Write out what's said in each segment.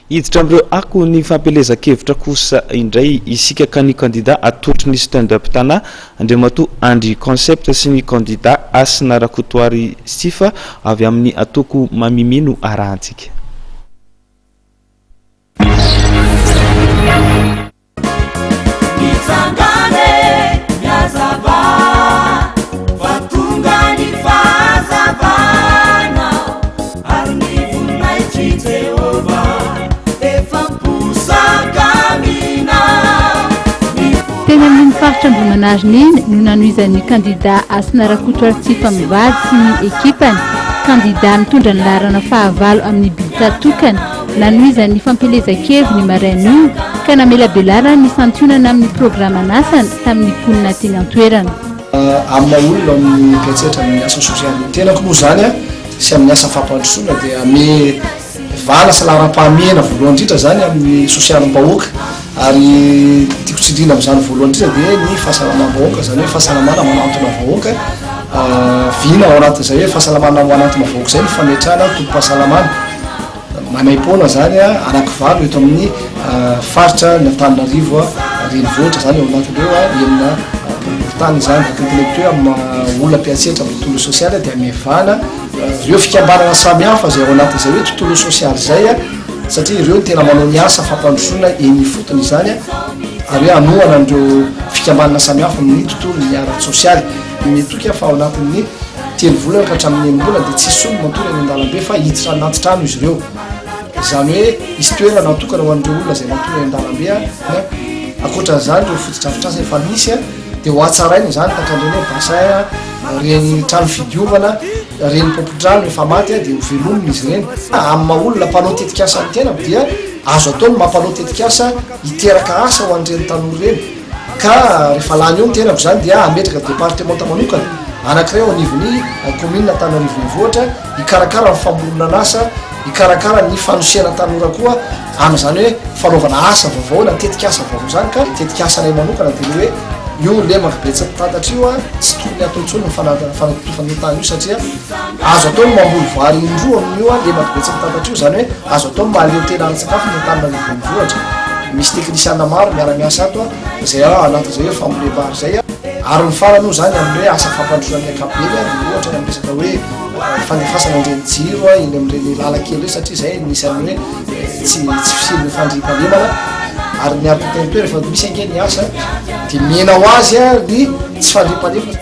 hiditra amin'ireo ako ny fampelezan-kevitra kosa indray isika ka ny candidat atotry ny stand-up tana Andriamatoa Andry Concept sy ny candidat Asina Rakotoary Sifa avy amin'ny atoko mamimino arahantsika. Tena amin'ny faritra Ambohimanarina iny no nanohizan'ny candidat Asina Rakotoary Sifa mivady sy ny ekipany candidat mitondra ny laharana fahavalo amin'ny bilita tokana nanohizan'ny fampelezan-keviny maraina io ka namela belarana ny santionana amin'ny programa nasana tamin'ny mponina teny an-toerana. Amin'ny olona amin'ny piatsetra amin'ny asa sosialy tenako moa zany sy amin'ny asa fampandrosoana dia ame vala sy laharam-pahamehana voalohany indrindra zany amin'ny sosialim-bahoaka ary tiako tsindrina amin'izany voalohany indrindra dia ny fahasalamana-bahoaka zany hoe fahasalamana manantona vahoaka vina ao anatin'izay hoe fahasalamana manantona vahoaka zay ny fametrahana tompom-pahasalamana manaim-poana zany anakivalo eto amin'ny faritra ny Antananarivo renivohitra zany ao anatin'ireo enina tany zany intellectuel olona piatsetra amin'ny tontolo sosialy dia mevana ireo fikambanana samihafa zay ao anatin'izay hoe tontolo sosialy zay satria ireo tena manao ny asa fampandrosoana eny fotony zany ary anohana andreo fikambanana samihafa amin'ny tontolo ny ara-sosialy metoky fa ao anatin'ny telo volana ka hatramin'ny enimbolana dia tsisy olona matory any an-dalambe fa hiditra anaty trano izy ireo zany hoe isy toerana natokana ho an'ireo olona zay matory any an-dalambe akoatran'izany ireo fotodrafitrasa efa misy dia ho atsarainy zany takandreny hoe basay reny trano fidiovana reny pompotrano efa maty dia ho velomina izy reny amin'ny maha-olona mpanao tetikasa ny tena dia azo atao ny mampanao tetikasa hiteraka asa ho an'ireny tanora reny ka rehefa lany eo ny tenako zany dia ametraka départementa manokana anankiray ao anivon'ny commune Antananarivo renivohitra hikarakara ny famorona an'asa hikarakara ny fanosiana tanora koa amin'izany hoe fanaovana asa vaovao na tetikasa vaovao zany ka tetikasanay manokana dia hoe io lemaka betsaka tatatra io tsy tokony ataontsony ny fanatofany io satria azo atao ny mamboly vary indroa amin'io lemaka betsaka tatatra io zany hoe azo atao ny mahaleo tena ara-tsakafo ny Antananarivo renivohitra misy teknisiana maro miara-miasa ato zay anatin'izay hoe fambolem-bary zay ary ny farany io zany amin'ireo asa fampandrosoana ankapobeny ohatra ny resaka hoe fandefasana an'ireny jiro eny amin'ireny lalakely hoe satria zay nisy amin'ny hoe tsy fisiny fandriam-pahalemana ary miaraka tena toe rehefa misy ange ny asa dia mena ho azy ny tsy fandriam-pahalemana.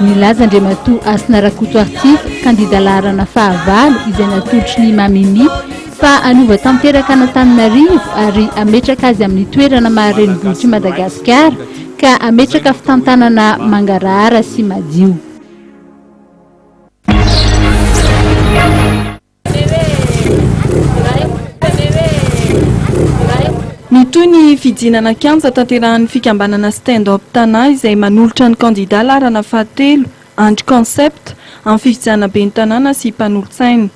Nilaza Andriamatoa Asina Rakotoary Sifa candidat laharana fahavalo izay natolotry ny mamimi fa anova tanteraka an'Antananarivo ary ametraka azy amin'ny toerana maharenivohitry Madagasikara ka ametraka fitantanana mangarahara sy madio. Toy ny fidinana kianja tanterahan'ny fikambanana stand-up tana izay manolotra ny candidat laharana fahatelo Andry Concept amin'ny fifidiana ben'ny tanàna sy mpanolotsaina.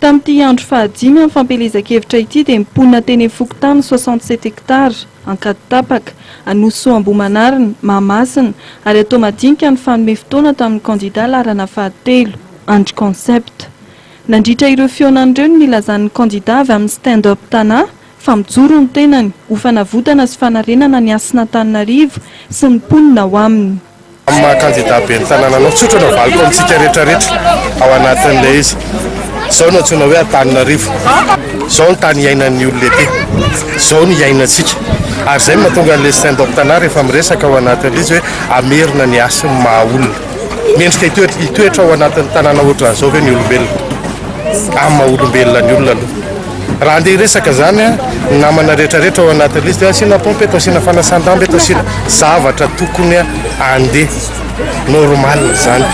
Tamin'ity andro fahadimy amin'ny fampelezan-kevitra ity dia mponina teny Fokotany 67 hectares Ankaditapaka, Anoso Ambohimanarina, Mahamasina ary atao madinika ny fanome fotoana tamin'ny candidat laharana fahatelo Andry Concept. Nandritra ireo feonan'ireo ny nilazan'ny candidat avy amin'ny stand-up tana fa mijoro ny tenany ho fanavodana sy fanarenana ny asina Antananarivo sy ny mponina ao aminy. Amin'ny candidat ben'ny tanàna anao tsotra na valiko amintsika rehetrarehetra ao anatin'ilay izy. Izao no antsoina hoe Antananarivo. Izao ny tany iainan'ny olona ety. Izao ny iainantsika. Ary izay mahatonga an'ilay stand-up tana rehefa miresaka ao anatin'ilay izy hoe amerina ny asa ny maha-olona. Mendrika hitoetra ao anatin'ny tanàna ohatran'izao hoe ny olombelona. Amin'ny maha-olombelona ny olona aloha. Raha andeha resaka zany namana rehetrarehetra ao anatin'ilay izy dia asiana pompe eto asiana fanasan-damba eto asiana zavatra tokony andeha normal zany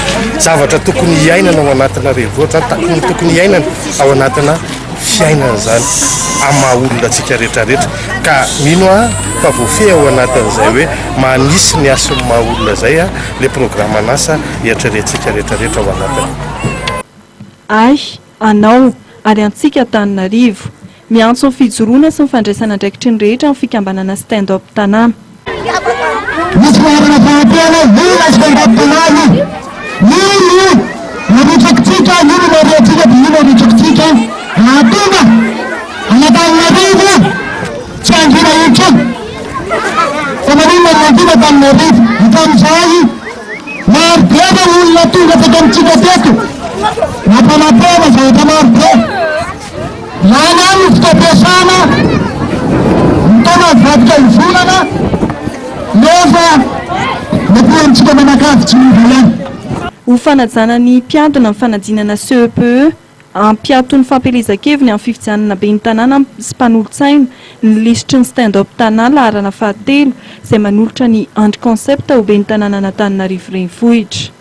zavatra tokony iainana ao anatina renivohitra tokony iainana ao anatina fiainana zany amin'ny maha-olona antsika rehetrarehetra ka mino fa voafehy ao anatin'izay hoe manisy ny asany maha-olona zay le programa an'asa hiatrerentsika rehetrarehetra ao anatiny. Ay, anao ary antsika Antananarivo miantso ny fijoroana sy ny fandraisana andraikitry ny rehetra amin'ny fikambanana stand-up tana. Misy marana fahatelo vina stand-up tanana nino naritrakitsika nino mariatsika nino naritrakitsika atonga anatanana Antananarivo hitan'izay maro be ny olona tonga teto amintsika teto nampanapena zavatra maro be lany any ny fitapiasana mitona vatika ivolana nefa mety amintsika manakavy tsy miva ihany. Ho fanajana ny mpiadona amin'ny fanadinana CEPE ampiaton'ny fampielezan-keviny amin'ny fifidianana ben'ny tanàna sy mpanolotsaina ny lisitry ny stand-up tanàna laharana fahatelo izay manolotra ny Andry Concept ho ben'ny tanàna n'Antananarivo renivohitra.